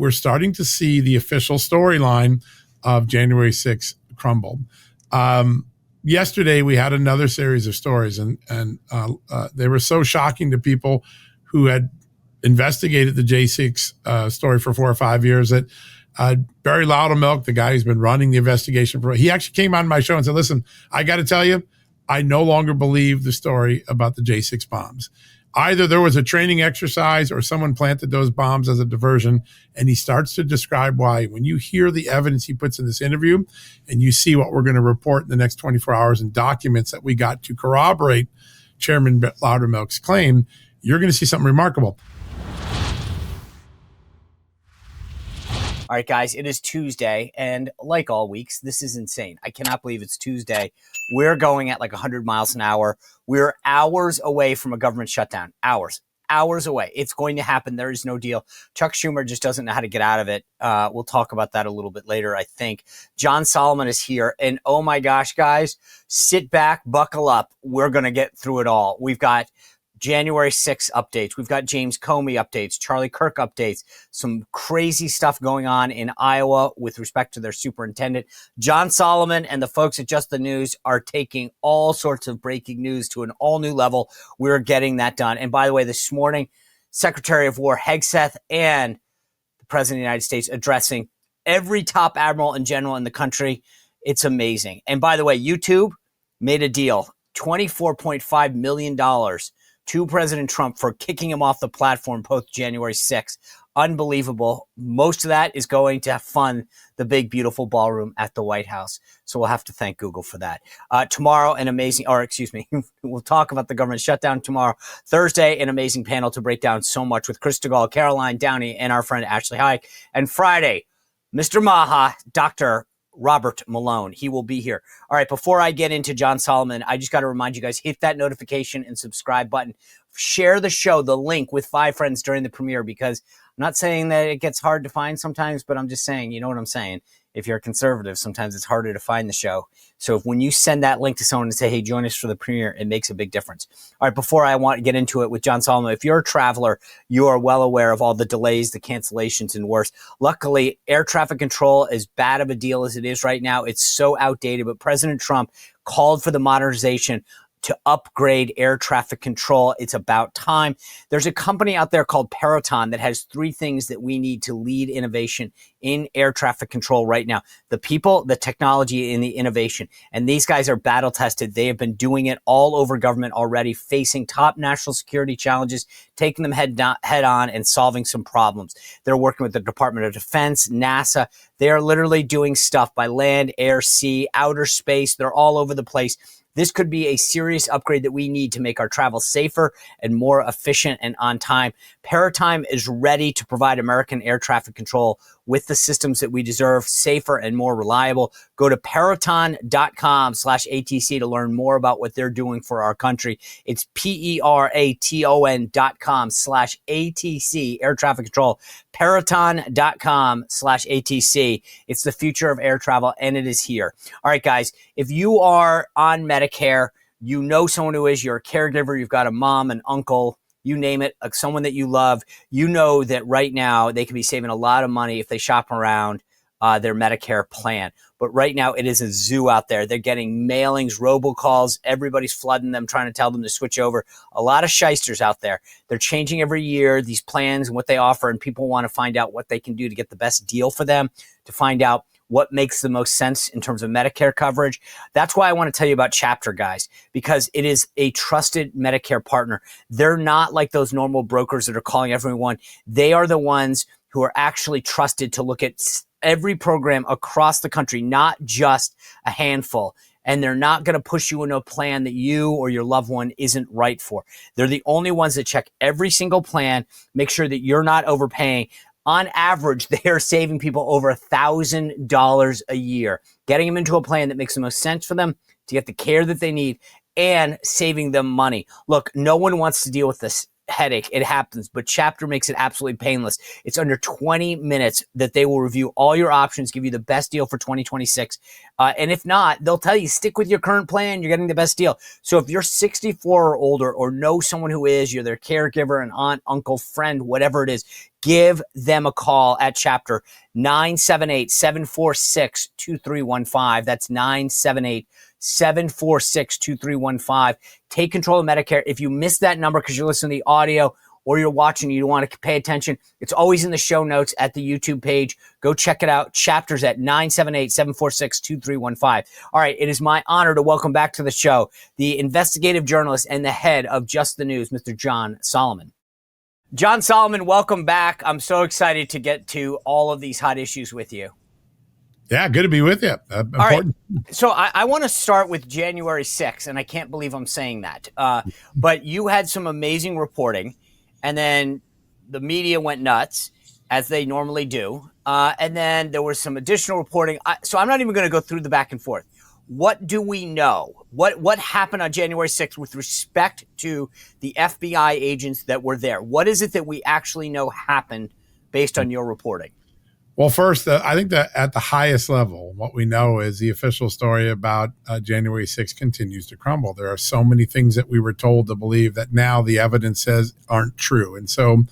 we're starting to see the official storyline of January 6th crumble. Yesterday, we had another series of stories, and they were so shocking to people who had investigated the J6 story for 4 or 5 years that Barry Loudermilk, the guy who's been running the investigation, he actually came on my show and said, listen, I got to tell you, I no longer believe the story about the J6 bombs. Either there was a training exercise or someone planted those bombs as a diversion. And he starts to describe why. When you hear the evidence he puts in this interview and you see what we're going to report in the next 24 hours and documents that we got to corroborate Chairman Loudermilk's claim, you're going to see something remarkable. All right, guys, it is Tuesday, and like all weeks, this is insane. I cannot believe it's Tuesday. We're going at like 100 miles an hour. We're hours away from a government shutdown. Hours away. It's going to happen. There is no deal. Chuck Schumer just doesn't know how to get out of it. We'll talk about that a little bit later, I think. John Solomon is here, and oh my gosh, guys, sit back, buckle up. We're going to get through it all. We've got January 6th updates. We've got James Comey updates, Charlie Kirk updates, some crazy stuff going on in Iowa with respect to their superintendent. John Solomon and the folks at Just the News are taking all sorts of breaking news to an all new level. We're getting that done. And by the way, this morning, Secretary of War Hegseth and the President of the United States addressing every top admiral and general in the country. It's amazing. And by the way, YouTube made a deal, $24.5 million to President Trump for kicking him off the platform post January 6th. Unbelievable. Most of that is going to fund the big, beautiful ballroom at the White House. So we'll have to thank Google for that. Tomorrow, we'll talk about the government shutdown tomorrow. Thursday, an amazing panel to break down so much with Chris DeGaulle, Caroline Downey, and our friend Ashley Hayek. And Friday, Mr. Maha, Dr. Robert Malone. He will be here. All right, before I get into John Solomon, I just got to remind you guys, hit that notification and subscribe button. Share the show, the link, with 5 friends during the premiere, because I'm not saying that it gets hard to find sometimes, but I'm just saying, you know what I'm saying? If you're a conservative, sometimes it's harder to find the show. So when you send that link to someone and say, hey, join us for the premiere, it makes a big difference. All right, before I want to get into it with John Solomon, if you're a traveler, you are well aware of all the delays, the cancellations, and worse. Luckily, air traffic control, as bad of a deal as it is right now, it's so outdated. But President Trump called for the modernization to upgrade air traffic control. It's about time. There's a company out there called Peraton that has 3 things that we need to lead innovation in air traffic control right now: the people, the technology, and the innovation. And these guys are battle tested. They have been doing it all over government already, facing top national security challenges, taking them head on and solving some problems. They're working with the Department of Defense, NASA. They are literally doing stuff by land, air, sea, outer space. They're all over the place. This could be a serious upgrade that we need to make our travel safer and more efficient and on time. Peraton is ready to provide American air traffic control with the systems that we deserve, safer and more reliable. Go to Peraton.com/ATC to learn more about what they're doing for our country. It's Peraton.com/ATC, air traffic control. Peraton.com/ATC. It's the future of air travel, and it is here. All right, guys, if you are on Medicare, you know someone who is, you're a caregiver, you've got a mom, an uncle, you name it, someone that you love, you know that right now they could be saving a lot of money if they shop around their Medicare plan. But right now it is a zoo out there. They're getting mailings, robocalls. Everybody's flooding them, trying to tell them to switch over. A lot of shysters out there. They're changing every year, these plans and what they offer, and people want to find out what they can do to get the best deal for them, to find out what makes the most sense in terms of Medicare coverage. That's why I want to tell you about Chapter, guys, because it is a trusted Medicare partner. They're not like those normal brokers that are calling everyone. They are the ones who are actually trusted to look at every program across the country, not just a handful. And they're not going to push you into a plan that you or your loved one isn't right for. They're the only ones that check every single plan, make sure that you're not overpaying. On average, they are saving people over $1,000 a year, getting them into a plan that makes the most sense for them to get the care that they need and saving them money. Look, no one wants to deal with this headache. It happens, but Chapter makes it absolutely painless. It's under 20 minutes that they will review all your options, give you the best deal for 2026. And if not, they'll tell you, stick with your current plan. You're getting the best deal. So if you're 64 or older or know someone who is, you're their caregiver, an aunt, uncle, friend, whatever it is, give them a call at Chapter 978-746-2315. That's 978-746-2315. Take control of Medicare. If you missed that number because you're listening to the audio or you're watching, you don't want to pay attention, it's always in the show notes at the YouTube page. Go check it out. Chapters at 978-746-2315. All right, it is my honor to welcome back to the show the investigative journalist and the head of Just the News, Mr. John Solomon. John Solomon, welcome back. I'm so excited to get to all of these hot issues with you. Yeah, good to be with you. Important. All right. So I want to start with January 6th, and I can't believe I'm saying that. But you had some amazing reporting, and then the media went nuts, as they normally do. And then there was some additional reporting. So I'm not even going to go through the back and forth. What do we know? What happened on January 6th with respect to the FBI agents that were there? What is it that we actually know happened based on your reporting? Well, first, I think that at the highest level, what we know is the official story about January 6th continues to crumble. There are so many things that we were told to believe that now the evidence says aren't true. And so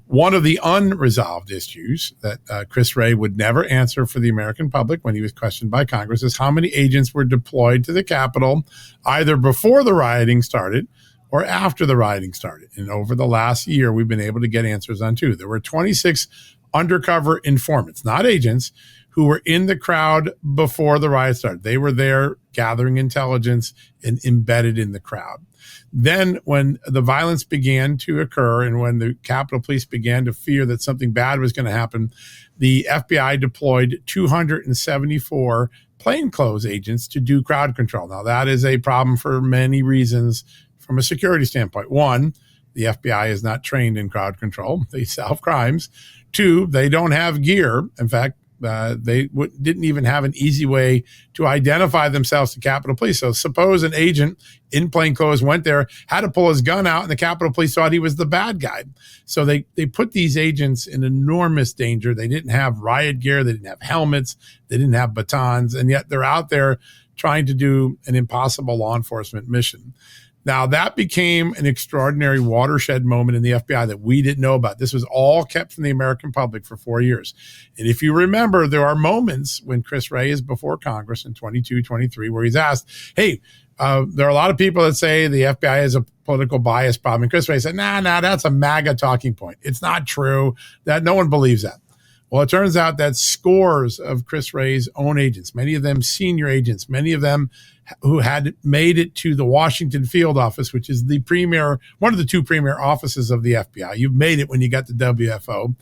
one of the unresolved issues that Chris Wray would never answer for the American public when he was questioned by Congress is how many agents were deployed to the Capitol either before the rioting started or after the rioting started. And over the last year, we've been able to get answers on two. There were 26 undercover informants, not agents, who were in the crowd before the riot started. They were there gathering intelligence and embedded in the crowd. Then when the violence began to occur and when the Capitol Police began to fear that something bad was going to happen, the FBI deployed 274 plainclothes agents to do crowd control. Now, that is a problem for many reasons from a security standpoint. One, the FBI is not trained in crowd control. They solve crimes. Two, they don't have gear. In fact, they didn't even have an easy way to identify themselves to Capitol Police. So suppose an agent in plain clothes went there, had to pull his gun out, and the Capitol Police thought he was the bad guy. So they put these agents in enormous danger. They didn't have riot gear. They didn't have helmets. They didn't have batons. And yet they're out there trying to do an impossible law enforcement mission. Now, that became an extraordinary watershed moment in the FBI that we didn't know about. This was all kept from the American public for 4 years. And if you remember, there are moments when Chris Wray is before Congress in 22, 23, where he's asked, hey, there are a lot of people that say the FBI has a political bias problem. And Chris Wray said, nah, that's a MAGA talking point. It's not true. That no one believes that. Well, it turns out that scores of Chris Wray's own agents, many of them senior agents, many of them who had made it to the Washington field office, which is the premier, one of the two premier offices of the FBI. You've made it when you got to WFO.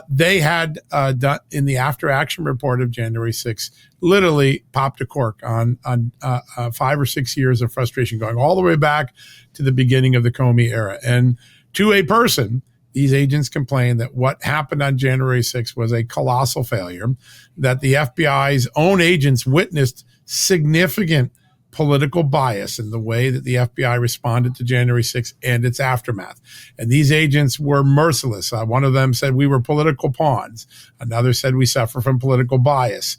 They had done in the after action report of January 6th, literally popped a cork on 5 or 6 years of frustration, going all the way back to the beginning of the Comey era. And to a person, these agents complained that what happened on January 6th was a colossal failure, that the FBI's own agents witnessed significant political bias in the way that the FBI responded to January 6th and its aftermath. And these agents were merciless. One of them said we were political pawns. Another said we suffer from political bias.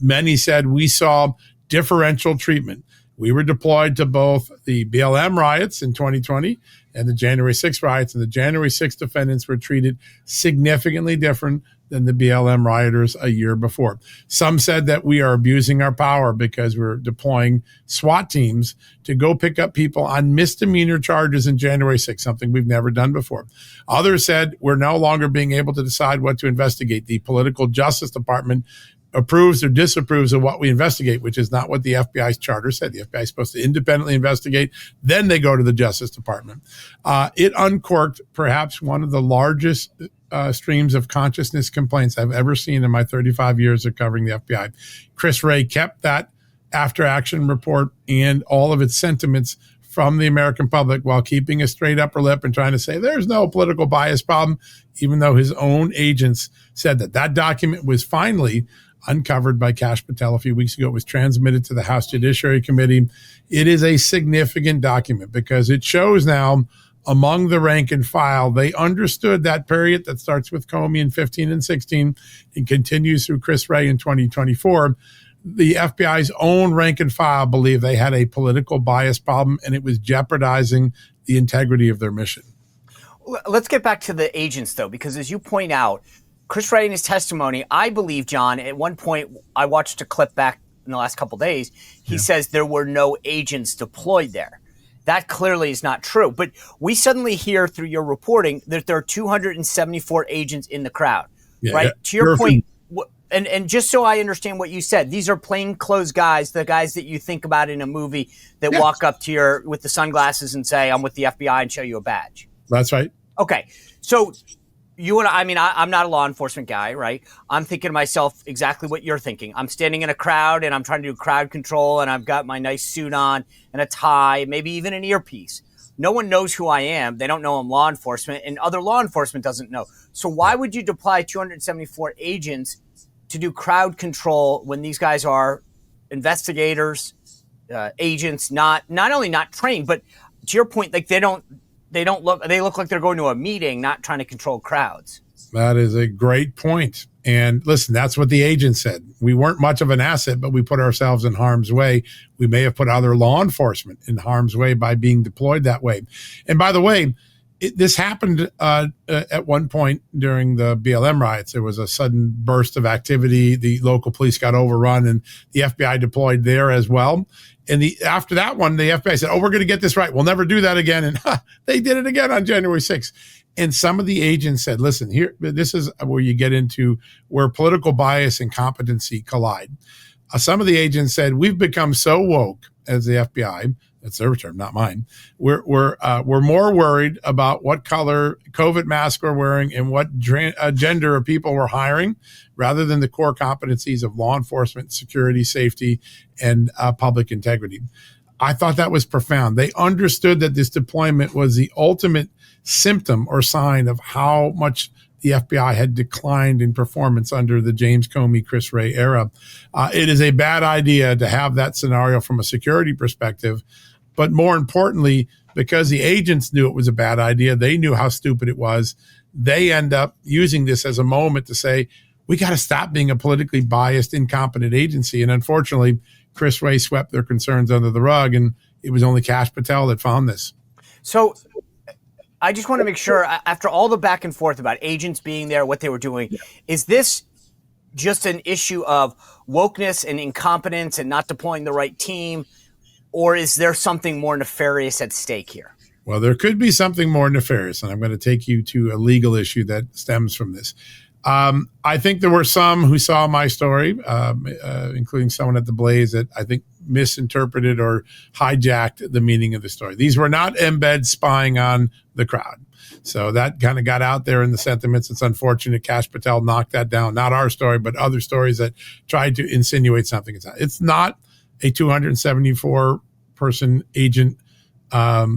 Many said we saw differential treatment. We were deployed to both the BLM riots in 2020 and the January 6th riots, and the January 6th defendants were treated significantly different than the BLM rioters a year before. Some said that we are abusing our power because we're deploying SWAT teams to go pick up people on misdemeanor charges in January 6th, something we've never done before. Others said we're no longer being able to decide what to investigate. The political justice department approves or disapproves of what we investigate, which is not what the FBI's charter said. The FBI is supposed to independently investigate, then they go to the Justice Department. It uncorked perhaps one of the largest streams of consciousness complaints I've ever seen in my 35 years of covering the FBI. Chris Wray kept that after action report and all of its sentiments from the American public while keeping a straight upper lip and trying to say there's no political bias problem, even though his own agents said that. That document was finally uncovered by Kash Patel a few weeks ago. It was transmitted to the House Judiciary Committee. It is a significant document because it shows now among the rank and file. They understood that period that starts with Comey in 15 and 16 and continues through Chris Wray in 2024. The FBI's own rank and file believed they had a political bias problem, and it was jeopardizing the integrity of their mission. Let's get back to the agents, though, because as you point out, Chris Wray in his testimony, I believe, John, at one point, I watched a clip back in the last couple of days, he says there were no agents deployed there. That clearly is not true. But we suddenly hear through your reporting that there are 274 agents in the crowd, right? To your point, and just so I understand what you said, these are plainclothes guys, the guys that you think about in a movie that walk up to you with the sunglasses and say, I'm with the FBI, and show you a badge. That's right. Okay. So you and I mean, I'm not a law enforcement guy, right? I'm thinking to myself exactly what you're thinking. I'm standing in a crowd and I'm trying to do crowd control and I've got my nice suit on and a tie, maybe even an earpiece. No one knows who I am. They don't know I'm law enforcement, and other law enforcement doesn't know. So why would you deploy 274 agents to do crowd control when these guys are investigators, agents, not only not trained, but to your point, like they look like they're going to a meeting, not trying to control crowds. That is a great point. And listen, that's what the agent said. We weren't much of an asset, but we put ourselves in harm's way. We may have put other law enforcement in harm's way by being deployed that way. And by the way, this happened at one point during the BLM riots. There was a sudden burst of activity. The local police got overrun and the FBI deployed there as well. And after that one, the FBI said, we're going to get this right. We'll never do that again. And they did it again on January 6th. And some of the agents said, listen, here, this is where you get into where political bias and competency collide. Some of the agents said, we've become so woke as the FBI, that's their term, not mine. We're more worried about what color COVID mask we're wearing and what gender of people we're hiring rather than the core competencies of law enforcement, security, safety, and public integrity. I thought that was profound. They understood that this deployment was the ultimate symptom or sign of how much the FBI had declined in performance under the James Comey, Chris Wray era. It is a bad idea to have that scenario from a security perspective. But more importantly, because the agents knew it was a bad idea, they knew how stupid it was. They end up using this as a moment to say, we got to stop being a politically biased, incompetent agency. And unfortunately, Chris Wray swept their concerns under the rug, and it was only Kash Patel that found this. So I just want to make sure, after all the back and forth about agents being there, what they were doing, is this just an issue of wokeness and incompetence and not deploying the right team? Or is there something more nefarious at stake here? Well, there could be something more nefarious, and I'm going to take you to a legal issue that stems from this. I think there were some who saw my story, including someone at the Blaze, that I think misinterpreted or hijacked the meaning of the story. These were not embeds spying on the crowd. So that kind of got out there in the sentiments. It's unfortunate Kash Patel knocked that down. Not our story, but other stories that tried to insinuate something. It's not a 274-person agent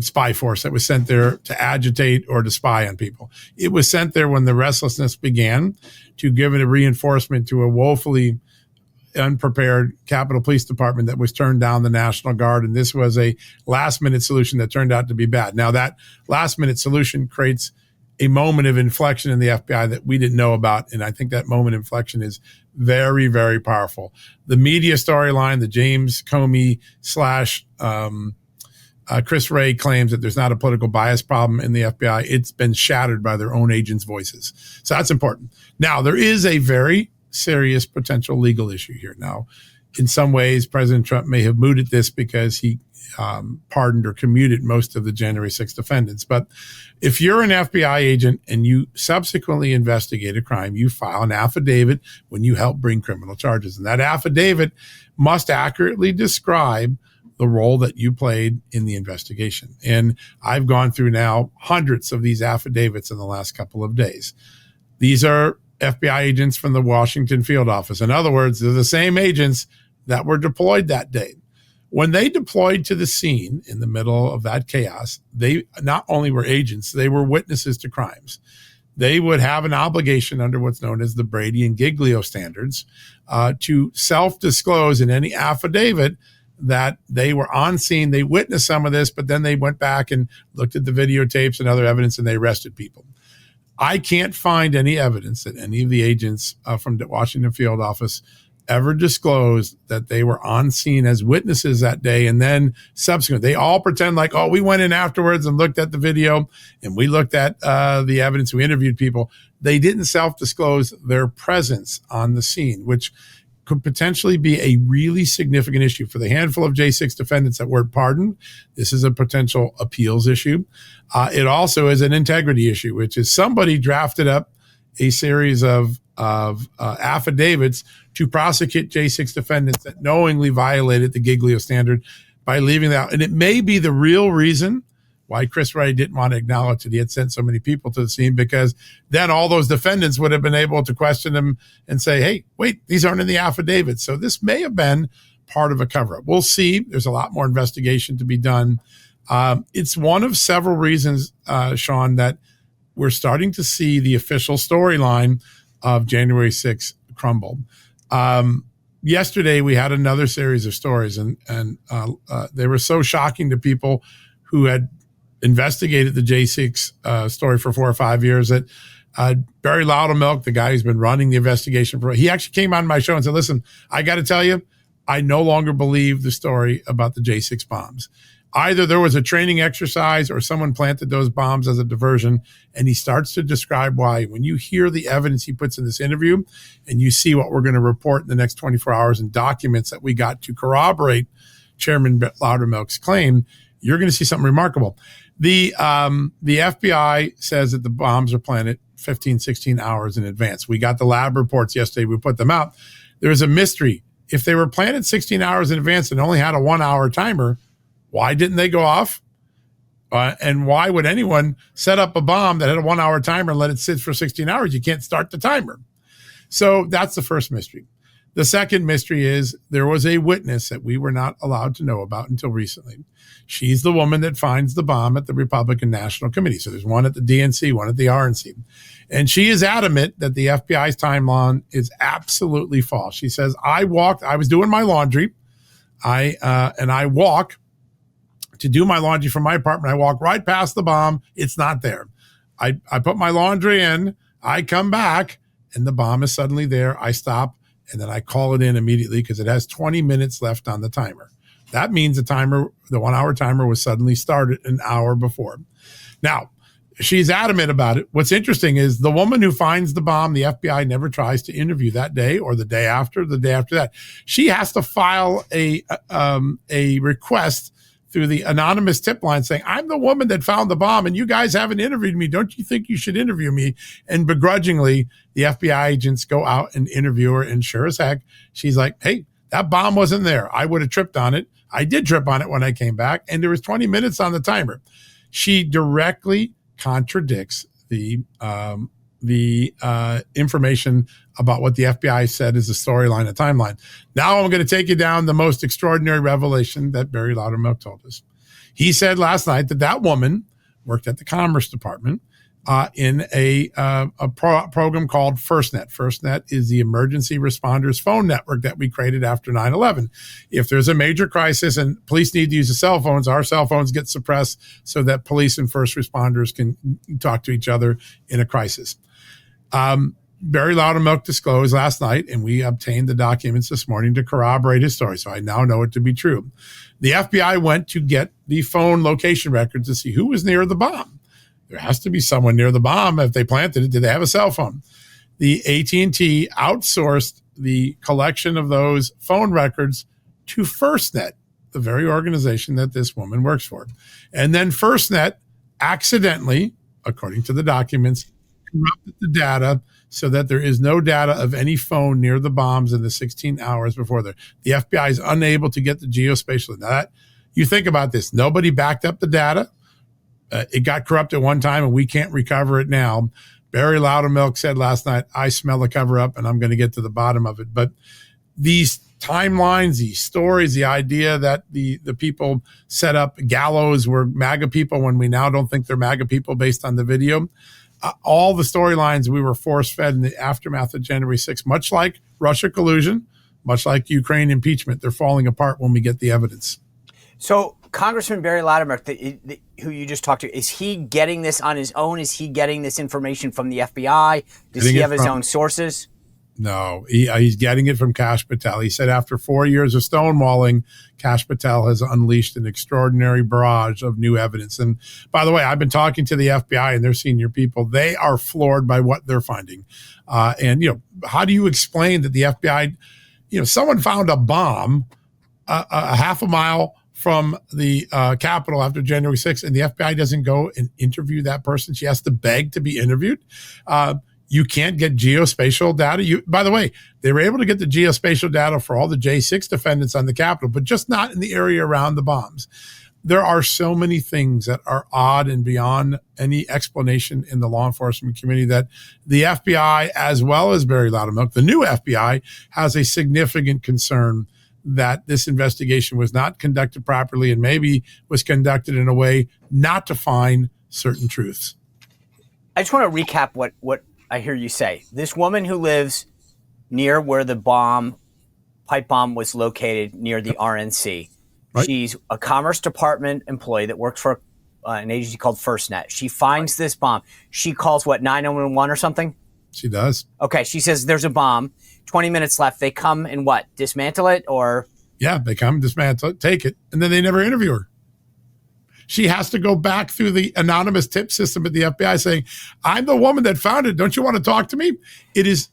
spy force that was sent there to agitate or to spy on people. It was sent there when the restlessness began to give it a reinforcement to a woefully unprepared Capitol Police Department that was turned down the National Guard. And this was a last-minute solution that turned out to be bad. Now, that last-minute solution creates a moment of inflection in the FBI that we didn't know about. And I think that moment of inflection is very, very powerful. The media storyline, the James Comey / Chris Wray claims that there's not a political bias problem in the FBI. It's been shattered by their own agents' voices. So that's important. Now, there is a very serious potential legal issue here. Now, in some ways, President Trump may have mooted this because he pardoned or commuted most of the January 6th defendants. But if you're an FBI agent and you subsequently investigate a crime, you file an affidavit when you help bring criminal charges. And that affidavit must accurately describe the role that you played in the investigation. And I've gone through now hundreds of these affidavits in the last couple of days. These are FBI agents from the Washington field office. In other words, they're the same agents that were deployed that day. When they deployed to the scene in the middle of that chaos, they not only were agents, they were witnesses to crimes. They would have an obligation under what's known as the Brady and Giglio standards to self-disclose in any affidavit that they were on scene. They witnessed some of this, but then they went back and looked at the videotapes and other evidence, and they arrested people. I can't find any evidence that any of the agents from the Washington field office ever disclosed that they were on scene as witnesses that day. And then subsequently, they all pretend like, oh, we went in afterwards and looked at the video and we looked at the evidence. We interviewed people. They didn't self-disclose their presence on the scene, which could potentially be a really significant issue for the handful of J6 defendants that were pardoned. This is a potential appeals issue. It also is an integrity issue, which is somebody drafted up a series of affidavits to prosecute J6 defendants that knowingly violated the Giglio standard by leaving that. And it may be the real reason why Chris Wray didn't want to acknowledge that he had sent so many people to the scene, because then all those defendants would have been able to question him and say, hey, wait, these aren't in the affidavit. So this may have been part of a cover-up. We'll see. There's a lot more investigation to be done. It's one of several reasons, Sean, that we're starting to see the official storyline of January 6th crumble. Yesterday, we had another series of stories, and they were so shocking to people who had investigated the J6 story for 4 or 5 years that Barry Loudermilk, the guy who's been running the investigation, he actually came on my show and said, listen, I got to tell you, I no longer believe the story about the J6 bombs. Either there was a training exercise or someone planted those bombs as a diversion. And he starts to describe why. When you hear the evidence he puts in this interview and you see what we're going to report in the next 24 hours and documents that we got to corroborate Chairman Loudermilk's claim, you're going to see something remarkable. The FBI says that the bombs are planted 15, 16 hours in advance. We got the lab reports yesterday. We put them out. There's a mystery. If they were planted 16 hours in advance and only had a 1 hour timer, why didn't they go off? And why would anyone set up a bomb that had a 1 hour timer and let it sit for 16 hours? You can't start the timer. So that's the first mystery. The second mystery is there was a witness that we were not allowed to know about until recently. She's the woman that finds the bomb at the Republican National Committee. So there's one at the DNC, one at the RNC. And she is adamant that the FBI's timeline is absolutely false. She says, I was doing my laundry. I walk to do my laundry from my apartment. I walk right past the bomb. It's not there. I put my laundry in. I come back and the bomb is suddenly there. I stop and then I call it in immediately because it has 20 minutes left on the timer. That means the 1 hour timer was suddenly started an hour before. Now, she's adamant about it. What's interesting is the woman who finds the bomb, the FBI never tries to interview that day or the day after that. She has to file a request through the anonymous tip line saying, I'm the woman that found the bomb and you guys haven't interviewed me. Don't you think you should interview me? And begrudgingly, the FBI agents go out and interview her. And sure as heck, she's like, hey, that bomb wasn't there. I would have tripped on it. I did trip on it when I came back. And there was 20 minutes on the timer. She directly contradicts the information about what the FBI said is the storyline, a timeline. Now I'm going to take you down the most extraordinary revelation that Barry Loudermilk told us. He said last night that woman worked at the Commerce Department in a program called FirstNet. FirstNet is the emergency responders phone network that we created after 9/11. If there's a major crisis and police need to use the cell phones, our cell phones get suppressed so that police and first responders can talk to each other in a crisis. Barry Loudermilk disclosed last night, and we obtained the documents this morning to corroborate his story, so I now know it to be true. The FBI went to get the phone location records to see who was near the bomb. There has to be someone near the bomb. If they planted it, did they have a cell phone? The AT&T outsourced the collection of those phone records to FirstNet, the very organization that this woman works for. And then FirstNet accidentally, according to the documents, corrupted the data so that there is no data of any phone near the bombs in the 16 hours before there. The FBI is unable to get the geospatial. Now that, you think about this, nobody backed up the data. It got corrupted one time and we can't recover it now. Barry Loudermilk said last night, I smell a cover up and I'm going to get to the bottom of it. But these timelines, these stories, the idea that the people set up gallows were MAGA people when we now don't think they're MAGA people based on the video. All the storylines we were force-fed in the aftermath of January 6th, much like Russia collusion, much like Ukraine impeachment, they're falling apart when we get the evidence. So Congressman Barry Latimer, who you just talked to, is he getting this on his own? Is he getting this information from the FBI? Does he have his own sources? No, he's getting it from Kash Patel. He said after 4 years of stonewalling, Kash Patel has unleashed an extraordinary barrage of new evidence. And by the way, I've been talking to the FBI and their senior people. They are floored by what they're finding. And, how do you explain that the FBI, someone found a bomb a half a mile from the Capitol after January 6th, and the FBI doesn't go and interview that person? She has to beg to be interviewed. You can't get geospatial data. By the way, they were able to get the geospatial data for all the J6 defendants on the Capitol, but just not in the area around the bombs. There are so many things that are odd and beyond any explanation in the law enforcement community that the FBI, as well as Barry Loudermilk, the new FBI, has a significant concern that this investigation was not conducted properly and maybe was conducted in a way not to find certain truths. I just want to recap what I hear you say. This woman who lives near where the pipe bomb was located near the RNC. Right. She's a Commerce Department employee that works for an agency called FirstNet. She finds this bomb. She calls 911 or something? She does. Okay. She says there's a bomb. 20 minutes left. They come and dismantle it or? Yeah, they come, dismantle it, take it, and then they never interview her. She has to go back through the anonymous tip system at the FBI saying, I'm the woman that found it. Don't you want to talk to me? It is.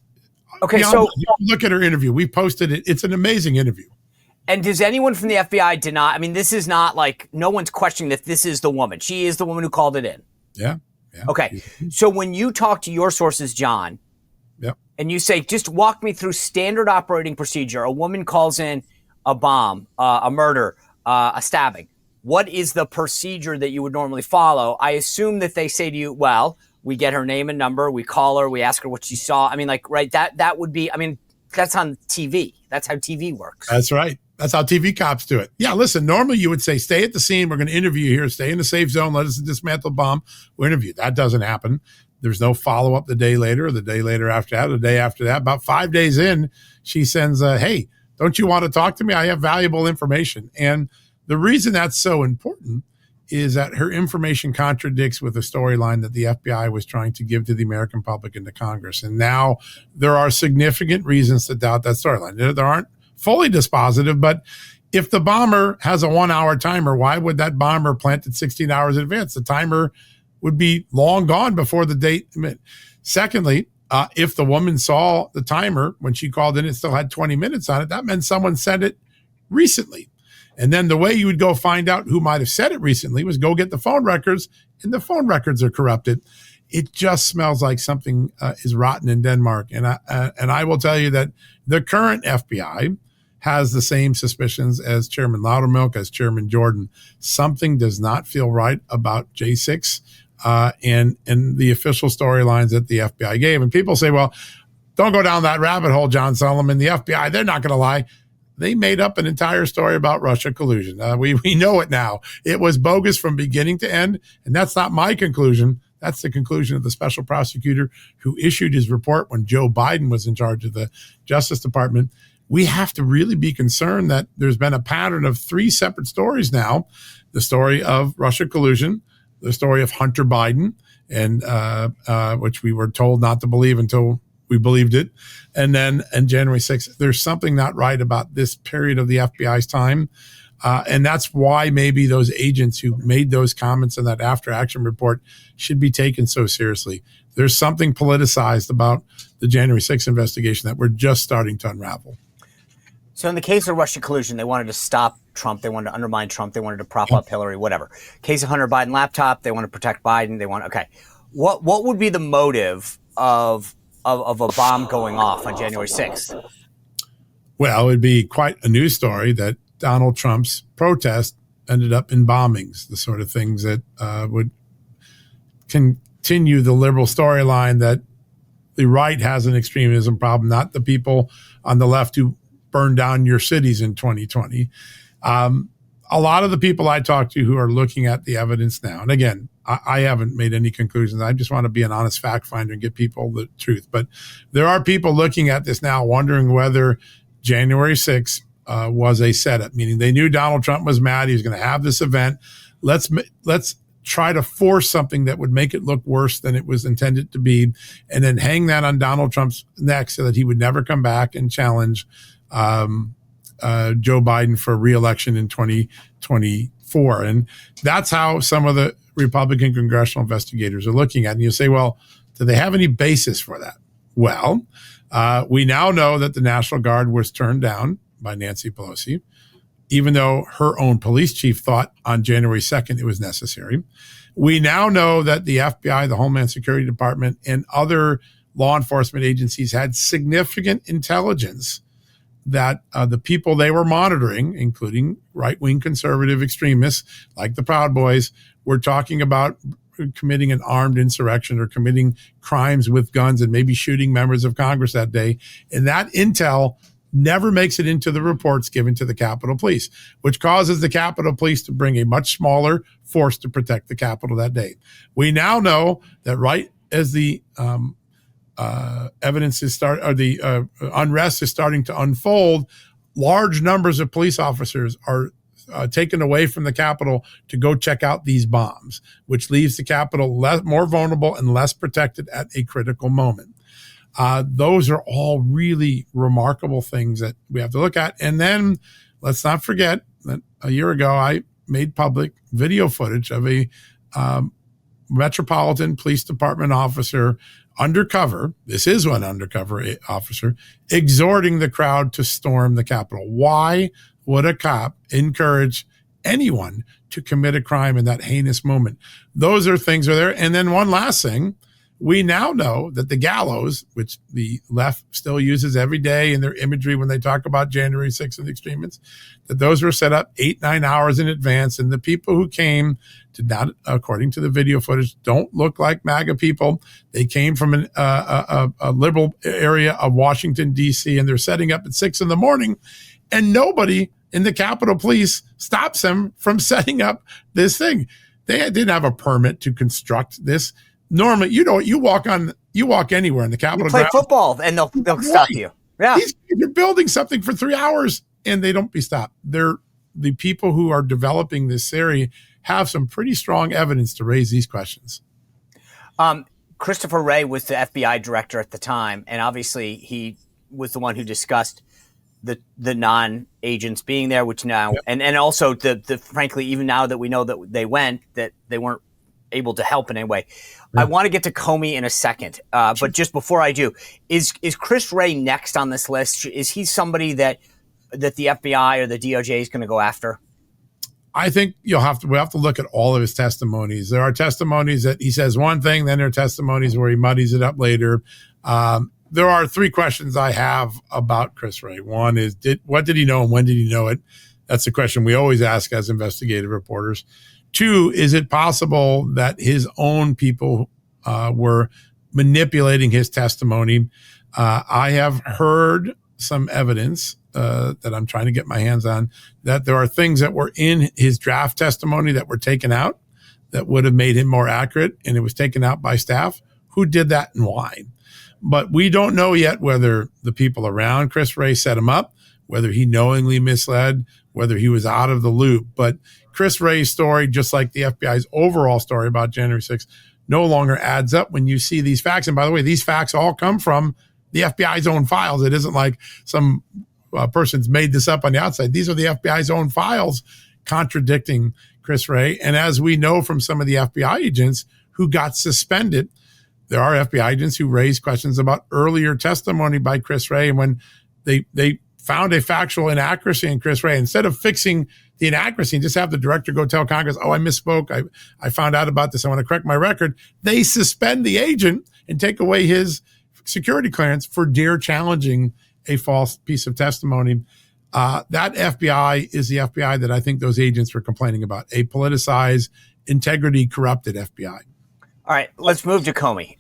Okay, so look at her interview. We posted it. It's an amazing interview. And does anyone from the FBI deny? I mean, this is not no one's questioning that this is the woman. She is the woman who called it in. Yeah. Okay. So when you talk to your sources, John, and you say, just walk me through standard operating procedure. A woman calls in a bomb, a murder, a stabbing. What is the procedure that you would normally follow? I assume that they say to you, well, we get her name and number, we call her, we ask her what she saw. I mean, right, that would be, that's on TV. That's how TV works. That's right. That's how TV cops do it. Yeah, listen, normally you would say, stay at the scene. We're going to interview you here. Stay in the safe zone. Let us dismantle the bomb. We'll interview. That doesn't happen. There's no follow-up the day later or the day later after that, or the day after that. About 5 days in, she sends, hey, don't you want to talk to me? I have valuable information. And the reason that's so important is that her information contradicts with the storyline that the FBI was trying to give to the American public and to Congress. And now there are significant reasons to doubt that storyline. There aren't fully dispositive, but if the bomber has a 1 hour timer, why would that bomber plant it 16 hours in advance? The timer would be long gone before the date. Secondly, if the woman saw the timer when she called in, it still had 20 minutes on it. That meant someone sent it recently. And then the way you would go find out who might have said it recently was go get the phone records, and the phone records are corrupted. It just smells like something is rotten in Denmark. And I will tell you that the current FBI has the same suspicions as Chairman Loudermilk, as Chairman Jordan. Something does not feel right about J6 and the official storylines that the FBI gave. And people say, well, don't go down that rabbit hole, John Solomon. The FBI, they're not going to lie. They made up an entire story about Russia collusion. We know it now. It was bogus from beginning to end. And that's not my conclusion. That's the conclusion of the special prosecutor who issued his report when Joe Biden was in charge of the Justice Department. We have to really be concerned that there's been a pattern of 3 separate stories now. The story of Russia collusion, the story of Hunter Biden, and which we were told not to believe until we believed it. And then on January 6th, there's something not right about this period of the FBI's time. And that's why maybe those agents who made those comments in that after action report should be taken so seriously. There's something politicized about the January 6th investigation that we're just starting to unravel. So in the case of Russia collusion, they wanted to stop Trump. They wanted to undermine Trump. They wanted to prop up Hillary, whatever. Case of Hunter Biden laptop, they want to protect Biden. Okay. What would be the motive of a bomb going off on January 6th? Well, it would be quite a news story that Donald Trump's protest ended up in bombings, the sort of things that would continue the liberal storyline that the right has an extremism problem, not the people on the left who burned down your cities in 2020. A lot of the people I talk to who are looking at the evidence now, and again, I haven't made any conclusions. I just want to be an honest fact finder and give people the truth. But there are people looking at this now wondering whether January 6th was a setup, meaning they knew Donald Trump was mad. He was going to have this event. Let's try to force something that would make it look worse than it was intended to be, and then hang that on Donald Trump's neck so that he would never come back and challenge Joe Biden for re-election in 2024. And that's how some of the Republican congressional investigators are looking at it. And you say, well, do they have any basis for that? Well, we now know that the National Guard was turned down by Nancy Pelosi, even though her own police chief thought on January 2nd it was necessary. We now know that the FBI, the Homeland Security Department, and other law enforcement agencies had significant intelligence that the people they were monitoring, including right-wing conservative extremists like the Proud Boys, were talking about committing an armed insurrection or committing crimes with guns and maybe shooting members of Congress that day. And that intel never makes it into the reports given to the Capitol Police, which causes the Capitol Police to bring a much smaller force to protect the Capitol that day. We now know that right as the unrest is starting to unfold, large numbers of police officers are taken away from the Capitol to go check out these bombs, which leaves the Capitol more vulnerable and less protected at a critical moment. Those are all really remarkable things that we have to look at. And then let's not forget that a year ago, I made public video footage of a Metropolitan Police Department officer undercover. This is one undercover officer exhorting the crowd to storm the Capitol. Why would a cop encourage anyone to commit a crime in that heinous moment? Those are things are there. And then one last thing. We now know that the gallows, which the left still uses every day in their imagery when they talk about January 6th and the extremists, that those were set up 8-9 hours in advance. And the people who came did not, according to the video footage, don't look like MAGA people. They came from a liberal area of Washington, D.C., and they're setting up at 6 a.m. And nobody in the Capitol Police stops them from setting up this thing. They didn't have a permit to construct this. Normally, you walk anywhere in the Capitol. You play football and they'll stop you. Yeah. You're building something for 3 hours and they don't be stopped. The people who are developing this theory have some pretty strong evidence to raise these questions. Christopher Wray was the FBI director at the time, and obviously he was the one who discussed the non-agents being there, which now, yeah. and also the frankly, even now that we know that they went, that they weren't able to help in any way. Yeah. I want to get to Comey in a second, but just before I do, is Chris Wray next on this list? Is he somebody that the FBI or the DOJ is going to go after? I think we have to look at all of his testimonies. There are testimonies that he says one thing, then there are testimonies where he muddies it up later. There are 3 questions I have about Chris Wray. One is, what did he know and when did he know it? That's the question we always ask as investigative reporters. 2, is it possible that his own people were manipulating his testimony? I have heard some evidence that I'm trying to get my hands on, that there are things that were in his draft testimony that were taken out that would have made him more accurate, and it was taken out by staff. Who did that and why? But we don't know yet whether the people around Chris Wray set him up, whether he knowingly misled, whether he was out of the loop. But Chris Wray's story, just like the FBI's overall story about January 6th, no longer adds up when you see these facts. And by the way, these facts all come from the FBI's own files. It isn't like some person's made this up on the outside. These are the FBI's own files contradicting Chris Wray. And as we know from some of the FBI agents who got suspended, there are FBI agents who raised questions about earlier testimony by Chris Wray. And when they found a factual inaccuracy in Chris Wray, instead of fixing the inaccuracy and just have the director go tell Congress, oh, I misspoke, I found out about this, I want to correct my record, they suspend the agent and take away his security clearance for dare challenging a false piece of testimony. That FBI is the FBI that I think those agents were complaining about, a politicized, integrity corrupted FBI. All right, let's move to Comey.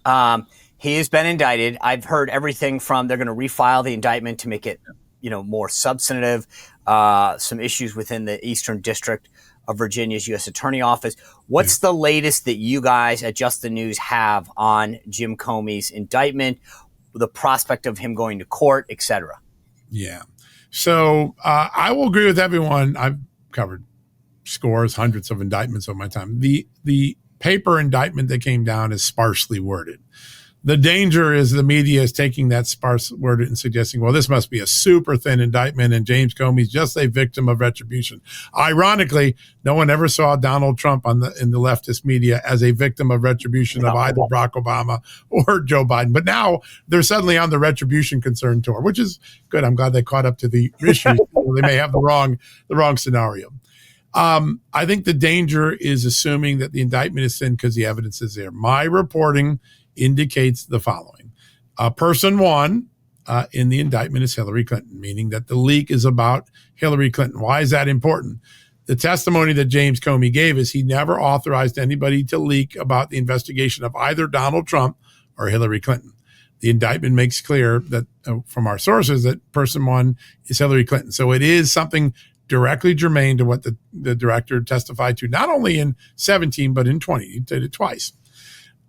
He has been indicted. I've heard everything from they're going to refile the indictment to make it, more substantive, some issues within the Eastern District of Virginia's U.S. Attorney Office. What's the latest that you guys at Just the News have on Jim Comey's indictment, the prospect of him going to court, et cetera? Yeah. So I will agree with everyone. I've covered scores, hundreds of indictments over my time. The paper indictment that came down is sparsely worded. The danger is the media is taking that sparse word and suggesting, well, this must be a super thin indictment and James Comey's just a victim of retribution. Ironically, no one ever saw Donald Trump in the leftist media as a victim of retribution of either Barack Obama or Joe Biden. But now they're suddenly on the retribution concern tour, which is good. I'm glad they caught up to the issue. They may have the wrong scenario. I think the danger is assuming that the indictment is thin because the evidence is there. My reporting indicates the following. Person one in the indictment is Hillary Clinton, meaning that the leak is about Hillary Clinton. Why is that important? The testimony that James Comey gave is he never authorized anybody to leak about the investigation of either Donald Trump or Hillary Clinton. The indictment makes clear that from our sources that person one is Hillary Clinton. So it is something directly germane to what the director testified to, not only in 17, but in 20. He did it twice.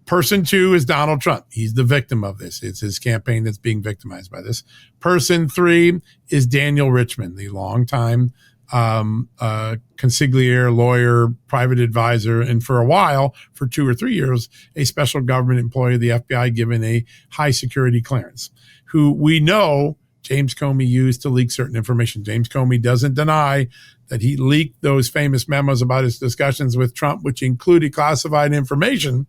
Person two is Donald Trump. He's the victim of this. It's his campaign that's being victimized by this. Person three is Daniel Richmond, the longtime consigliere, lawyer, private advisor, and for a while, for 2 or 3 years, a special government employee of the FBI given a high security clearance, who we know James Comey used to leak certain information. James Comey doesn't deny that he leaked those famous memos about his discussions with Trump, which included classified information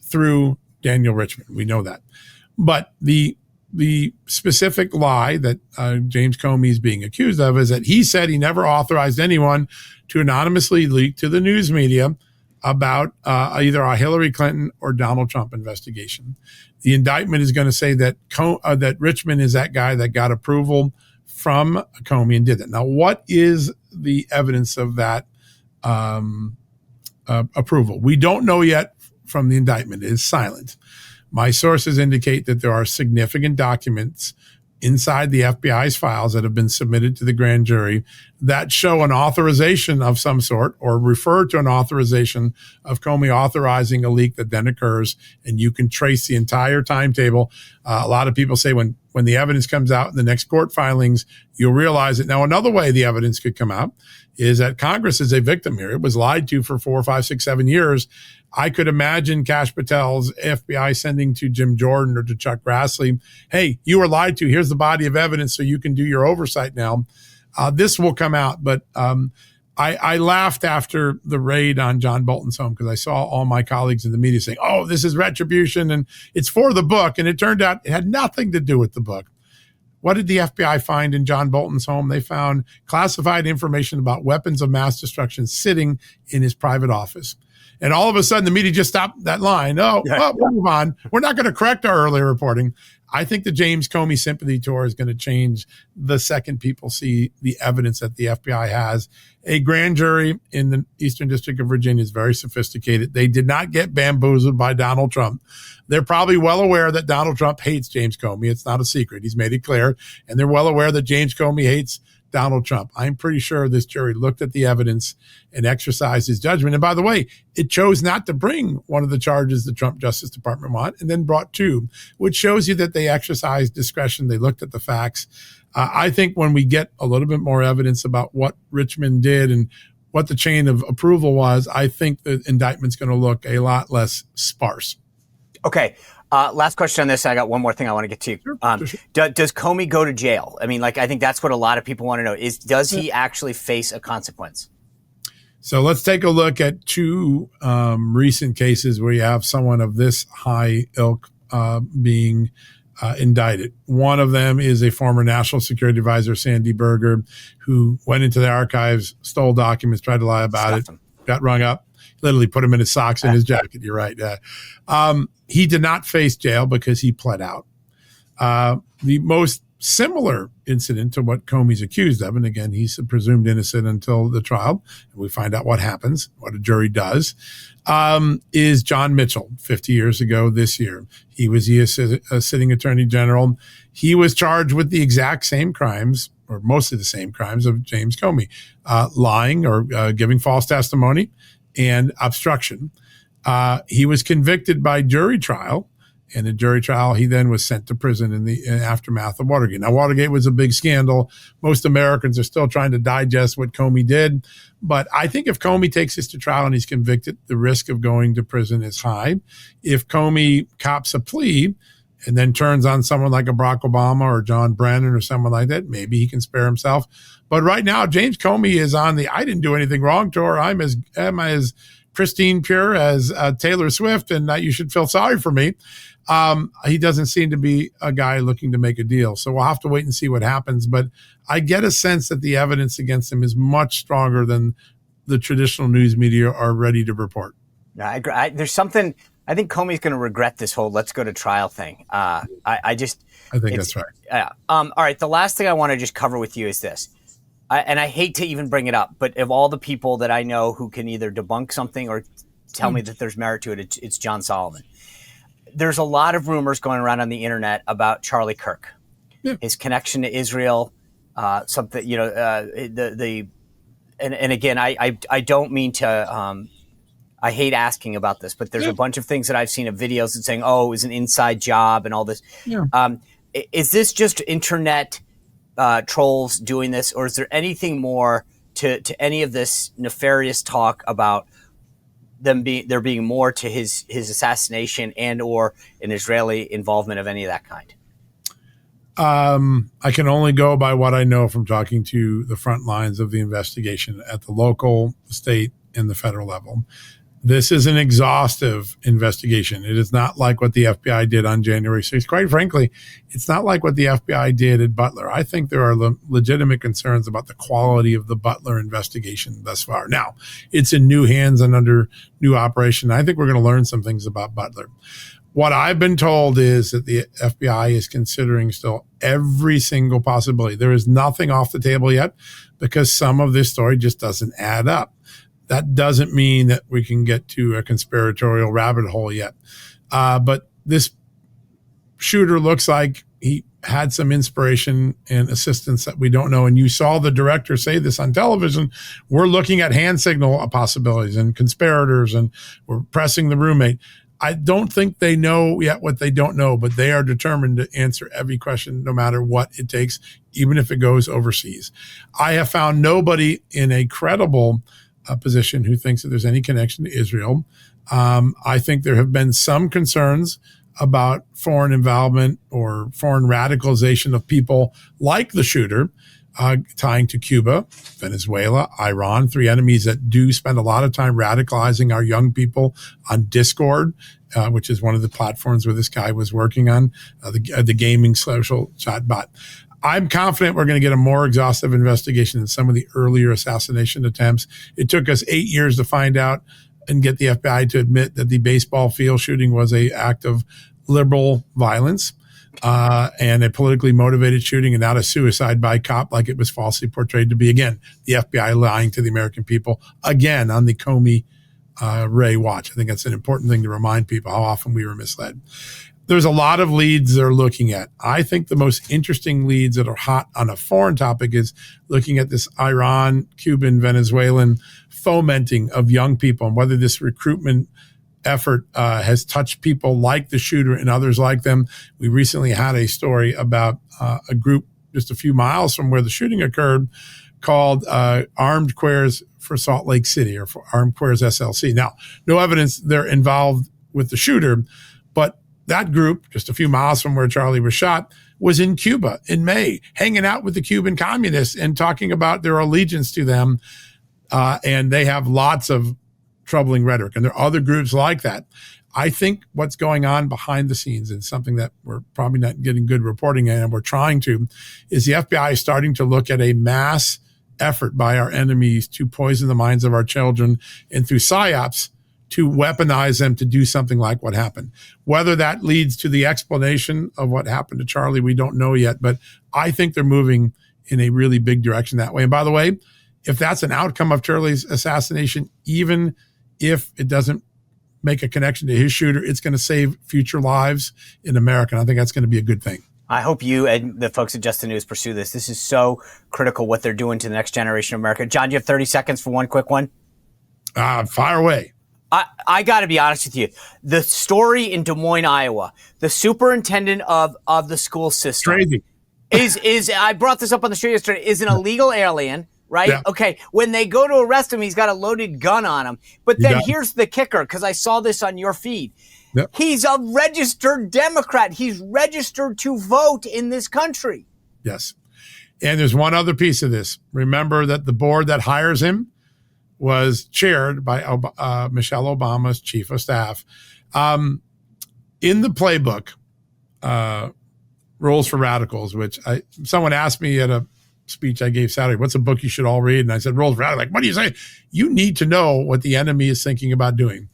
through Daniel Richmond. We know that. But the specific lie that James Comey is being accused of is that he said he never authorized anyone to anonymously leak to the news media about either a Hillary Clinton or Donald Trump investigation. The indictment is going to say that that Richmond is that guy that got approval from Comey and did it. Now, what is the evidence of that approval? We don't know yet from the indictment. It is silent. My sources indicate that there are significant documents inside the FBI's files that have been submitted to the grand jury that show an authorization of some sort or refer to an authorization of Comey authorizing a leak that then occurs, and you can trace the entire timetable. A lot of people say when the evidence comes out in the next court filings, you'll realize it. Now, another way the evidence could come out is that Congress is a victim here. It was lied to for 4, 5, 6, 7 years. I could imagine Kash Patel's FBI sending to Jim Jordan or to Chuck Grassley, hey, you were lied to. Here's the body of evidence so you can do your oversight now. This will come out. But I laughed after the raid on John Bolton's home because I saw all my colleagues in the media saying, oh, this is retribution and it's for the book. And it turned out it had nothing to do with the book. What did the FBI find in John Bolton's home? They found classified information about weapons of mass destruction sitting in his private office. And all of a sudden, the media just stopped that line. We'll move on. We're not going to correct our earlier reporting. I think the James Comey sympathy tour is going to change the second people see the evidence that the FBI has. A grand jury in the Eastern District of Virginia is very sophisticated. They did not get bamboozled by Donald Trump. They're probably well aware that Donald Trump hates James Comey. It's not a secret. He's made it clear. And they're well aware that James Comey hates Donald Trump. I'm pretty sure this jury looked at the evidence and exercised his judgment. And by the way, it chose not to bring one of the charges the Trump Justice Department wanted and then brought two, which shows you that they exercised discretion. They looked at the facts. I think when we get a little bit more evidence about what Richmond did and what the chain of approval was, I think the indictment's going to look a lot less sparse. Okay. Last question on this. I got one more thing I want to get to. Sure. Does Comey go to jail? I mean, I think that's what a lot of people want to know is, does he actually face a consequence? So let's take a look at two recent cases where you have someone of this high ilk being indicted. One of them is a former National Security Advisor, Sandy Berger, who went into the archives, stole documents, tried to lie about it, got rung up. Literally put him in his socks and his jacket. You're right. He did not face jail because he pled out. The most similar incident to what Comey's accused of, and again, he's presumed innocent until the trial, and we find out what happens, what a jury does, is John Mitchell, 50 years ago this year. He was a sitting attorney general. He was charged with the exact same crimes, or mostly the same crimes of James Comey, lying or giving false testimony and obstruction. He was convicted by jury trial, in a jury trial. He then was sent to prison in the aftermath of Watergate. Now, Watergate was a big scandal. Most Americans are still trying to digest what Comey did. But I think if Comey takes this to trial and he's convicted, the risk of going to prison is high. If Comey cops a plea and then turns on someone like a Barack Obama or John Brennan or someone like that, maybe he can spare himself. But right now, James Comey is on the I didn't do anything wrong tour. I'm as pristine pure as Taylor Swift, and you should feel sorry for me. He doesn't seem to be a guy looking to make a deal. So we'll have to wait and see what happens. But I get a sense that the evidence against him is much stronger than the traditional news media are ready to report. Yeah, I agree. There's something, I think Comey's going to regret this whole let's go to trial thing. I think that's right. Yeah. All right. The last thing I want to just cover with you is this. And I hate to even bring it up, but of all the people that I know who can either debunk something or tell me that there's merit to it, it's John Solomon. There's a lot of rumors going around on the internet about Charlie Kirk, his connection to Israel, something, and again, I don't mean to, I hate asking about this, but there's a bunch of things that I've seen of videos and saying, oh, it was an inside job and all this. Yeah. Is this just internet trolls doing this, or is there anything more to any of this nefarious talk about there being more to his assassination and or an Israeli involvement of any of that kind? I can only go by what I know from talking to the front lines of the investigation at the local, state, and the federal level. This is an exhaustive investigation. It is not like what the FBI did on January 6th. Quite frankly, it's not like what the FBI did at Butler. I think there are legitimate concerns about the quality of the Butler investigation thus far. Now, it's in new hands and under new operation. I think we're going to learn some things about Butler. What I've been told is that the FBI is considering still every single possibility. There is nothing off the table yet because some of this story just doesn't add up. That doesn't mean that we can get to a conspiratorial rabbit hole yet. But this shooter looks like he had some inspiration and assistance that we don't know. And you saw the director say this on television. We're looking at hand signal possibilities and conspirators, and we're pressing the roommate. I don't think they know yet what they don't know, but they are determined to answer every question, no matter what it takes, even if it goes overseas. I have found nobody in a credible position who thinks that there's any connection to Israel. I think there have been some concerns about foreign involvement or foreign radicalization of people like the shooter, tying to Cuba, Venezuela, Iran, three enemies that do spend a lot of time radicalizing our young people on Discord, which is one of the platforms where this guy was working on, the gaming social chatbot. I'm confident we're going to get a more exhaustive investigation than some of the earlier assassination attempts. It took us 8 years to find out and get the FBI to admit that the baseball field shooting was an act of liberal violence and a politically motivated shooting and not a suicide by cop like it was falsely portrayed to be. Again, the FBI lying to the American people, again, on the Comey Wray watch. I think that's an important thing to remind people how often we were misled. There's a lot of leads they're looking at. I think the most interesting leads that are hot on a foreign topic is looking at this Iran, Cuban, Venezuelan fomenting of young people and whether this recruitment effort has touched people like the shooter and others like them. We recently had a story about a group just a few miles from where the shooting occurred called Armed Queers for Salt Lake City, or for Armed Queers SLC. Now, no evidence they're involved with the shooter, but that group, just a few miles from where Charlie was shot, was in Cuba in May, hanging out with the Cuban communists and talking about their allegiance to them. And they have lots of troubling rhetoric. And there are other groups like that. I think what's going on behind the scenes, and something that we're probably not getting good reporting in, and we're trying to, is the FBI is starting to look at a mass effort by our enemies to poison the minds of our children, and through PSYOPs, to weaponize them to do something like what happened. Whether that leads to the explanation of what happened to Charlie, we don't know yet, but I think they're moving in a really big direction that way. And by the way, if that's an outcome of Charlie's assassination, even if it doesn't make a connection to his shooter, it's going to save future lives in America. And I think that's going to be a good thing. I hope you and the folks at Just the News pursue this. This is so critical, what they're doing to the next generation of America. John, do you have 30 seconds for one quick one? Fire away. I got to be honest with you. The story in Des Moines, Iowa, the superintendent of the school system Crazy. is I brought this up on the show yesterday, is an illegal alien, right? Yeah. Okay. When they go to arrest him, he's got a loaded gun on him. But then here's the kicker, because I saw this on your feed. Yep. He's a registered Democrat. He's registered to vote in this country. Yes. And there's one other piece of this. Remember that the board that hires him was chaired by Michelle Obama's chief of staff. In the playbook, Rules for Radicals, which someone asked me at a speech I gave Saturday, what's a book you should all read? And I said, Rules for Radicals. Like, what do you say? You need to know what the enemy is thinking about doing.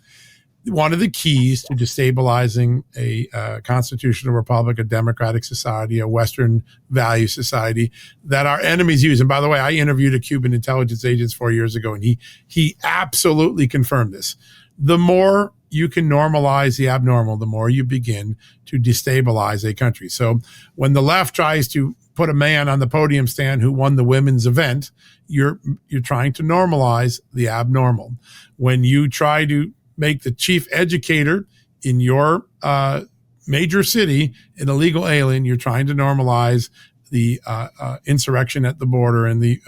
One of the keys to destabilizing a constitutional republic, a democratic society, a Western value society that our enemies use. And by the way, I interviewed a Cuban intelligence agent 4 years ago, and he absolutely confirmed this. The more you can normalize the abnormal, the more you begin to destabilize a country. So when the left tries to put a man on the podium stand who won the women's event, you're trying to normalize the abnormal. When you try to make the chief educator in your major city an illegal alien, you're trying to normalize the insurrection at the border and the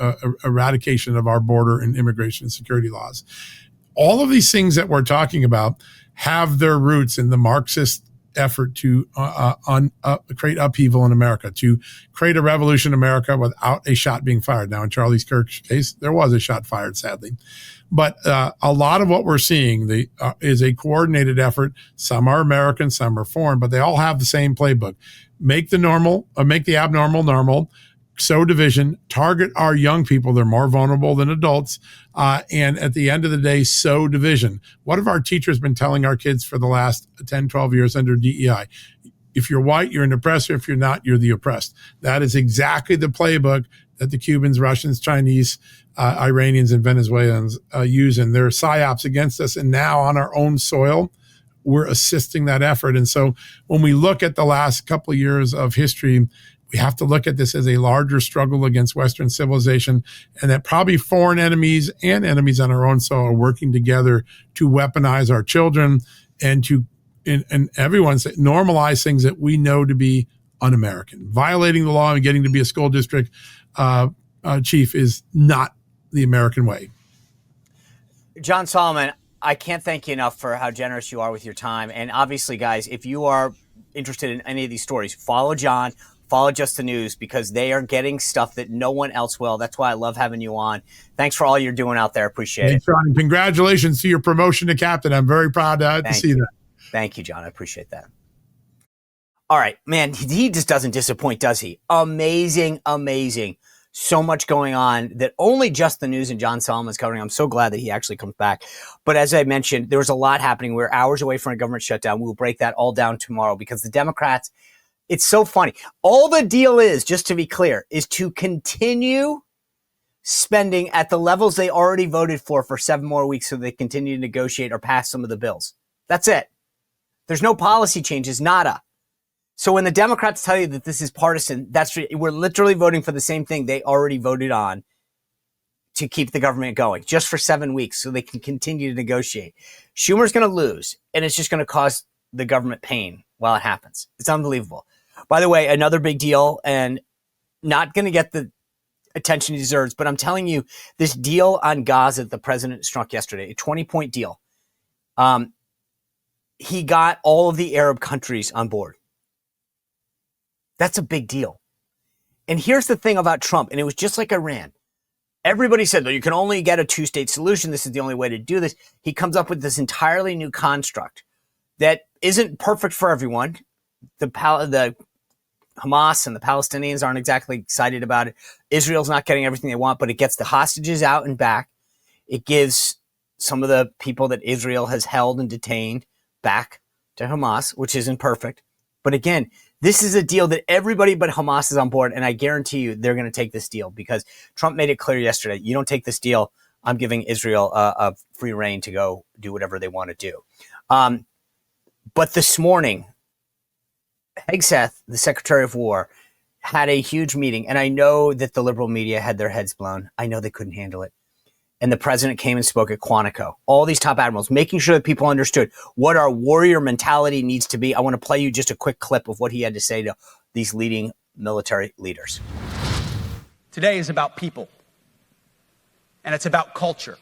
eradication of our border and immigration and security laws. All of these things that we're talking about have their roots in the Marxist effort to create upheaval in America, to create a revolution in America without a shot being fired. Now, in Charlie Kirk's case, there was a shot fired, sadly. But a lot of what we're seeing is a coordinated effort. Some are American, some are foreign, but they all have the same playbook. Make the abnormal normal, sow division, target our young people. They're more vulnerable than adults. And at the end of the day, sow division. What have our teachers been telling our kids for the last 10, 12 years under DEI? If you're white, you're an oppressor. If you're not, you're the oppressed. That is exactly the playbook that the Cubans, Russians, Chinese, Iranians, and Venezuelans use in their psyops against us. And now on our own soil, we're assisting that effort. And so when we look at the last couple of years of history, we have to look at this as a larger struggle against Western civilization, and that probably foreign enemies and enemies on our own soil are working together to weaponize our children and to and everyone normalize things that we know to be un-American. Violating the law and getting to be a school district chief is not the American way. John Solomon, I can't thank you enough for how generous you are with your time. And obviously, guys, if you are interested in any of these stories, follow John, follow Just the News, because they are getting stuff that no one else will. That's why I love having you on. Thanks for all you're doing out there. Appreciate it. John, congratulations to your promotion to captain. I'm very proud to see that. Thank you, John. I appreciate that. All right, man, he just doesn't disappoint, does he? Amazing, amazing. So much going on that only Just the News and John Solomon is covering. I'm so glad that he actually comes back. But as I mentioned, there was a lot happening. We're hours away from a government shutdown. We will break that all down tomorrow because the Democrats, it's so funny. All the deal is, just to be clear, is to continue spending at the levels they already voted for 7 more weeks so they continue to negotiate or pass some of the bills. That's it. There's no policy changes, nada. So when the Democrats tell you that this is partisan, we're literally voting for the same thing they already voted on to keep the government going just for 7 weeks so they can continue to negotiate. Schumer's going to lose, and it's just going to cause the government pain while it happens. It's unbelievable. By the way, another big deal, and not going to get the attention he deserves, but I'm telling you, this deal on Gaza that the president struck yesterday, a 20-point deal, he got all of the Arab countries on board. That's a big deal. And here's the thing about Trump, and it was just like Iran. Everybody said, well, you can only get a two-state solution. This is the only way to do this. He comes up with this entirely new construct that isn't perfect for everyone. The Hamas and the Palestinians aren't exactly excited about it. Israel's not getting everything they want, but it gets the hostages out and back. It gives some of the people that Israel has held and detained back to Hamas, which isn't perfect. But again, this is a deal that everybody but Hamas is on board, and I guarantee you they're going to take this deal because Trump made it clear yesterday, you don't take this deal, I'm giving Israel a free rein to go do whatever they want to do. But this morning, Hegseth, the Secretary of War, had a huge meeting, and I know that the liberal media had their heads blown. I know they couldn't handle it. and the president came and spoke at Quantico. All these top admirals, making sure that people understood what our warrior mentality needs to be. I want to play you just a quick clip of what he had to say to these leading military leaders. Today is about people, and it's about culture.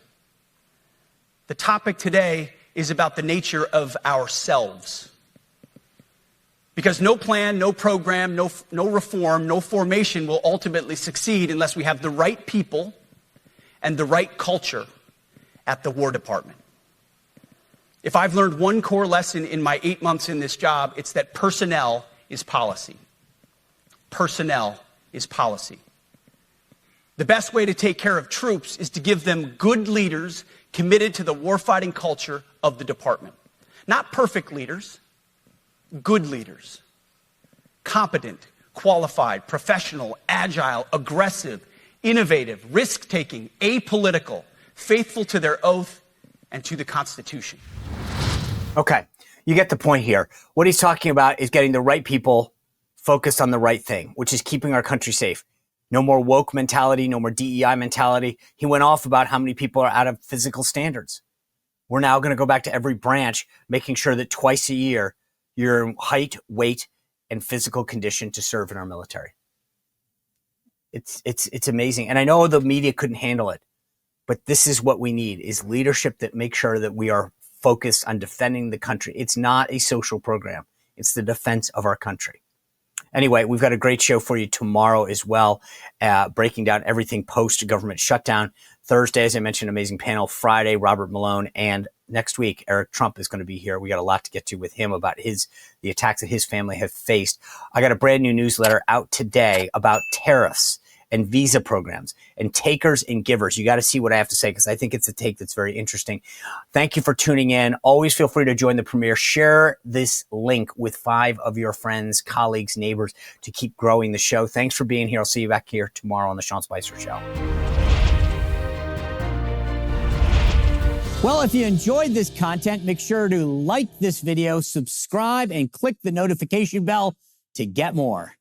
The topic today is about the nature of ourselves. Because no plan, no program, no reform, no formation will ultimately succeed unless we have the right people and the right culture at the War Department. If I've learned one core lesson in my 8 months in this job, it's that personnel is policy. Personnel is policy. The best way to take care of troops is to give them good leaders committed to the warfighting culture of the department. Not perfect leaders, good leaders. Competent, qualified, professional, agile, aggressive, innovative, risk-taking, apolitical, faithful to their oath and to the Constitution. Okay, you get the point here. What he's talking about is getting the right people focused on the right thing, which is keeping our country safe. No more woke mentality, no more DEI mentality. He went off about how many people are out of physical standards. We're now going to go back to every branch, making sure that twice a year you're in height, weight, and physical condition to serve in our military. It's amazing. And I know the media couldn't handle it, but this is what we need, is leadership that makes sure that we are focused on defending the country. It's not a social program. It's the defense of our country. Anyway, we've got a great show for you tomorrow as well, breaking down everything post-government shutdown. Thursday, as I mentioned, amazing panel. Friday, Robert Malone. And next week, Eric Trump is going to be here. We got a lot to get to with him about the attacks that his family have faced. I got a brand new newsletter out today about tariffs and visa programs and takers and givers. You got to see what I have to say because I think it's a take that's very interesting. Thank you for tuning in. Always feel free to join the premiere. Share this link with 5 of your friends, colleagues, neighbors to keep growing the show. Thanks for being here. I'll see you back here tomorrow on the Sean Spicer Show. Well, if you enjoyed this content, make sure to like this video, subscribe, and click the notification bell to get more.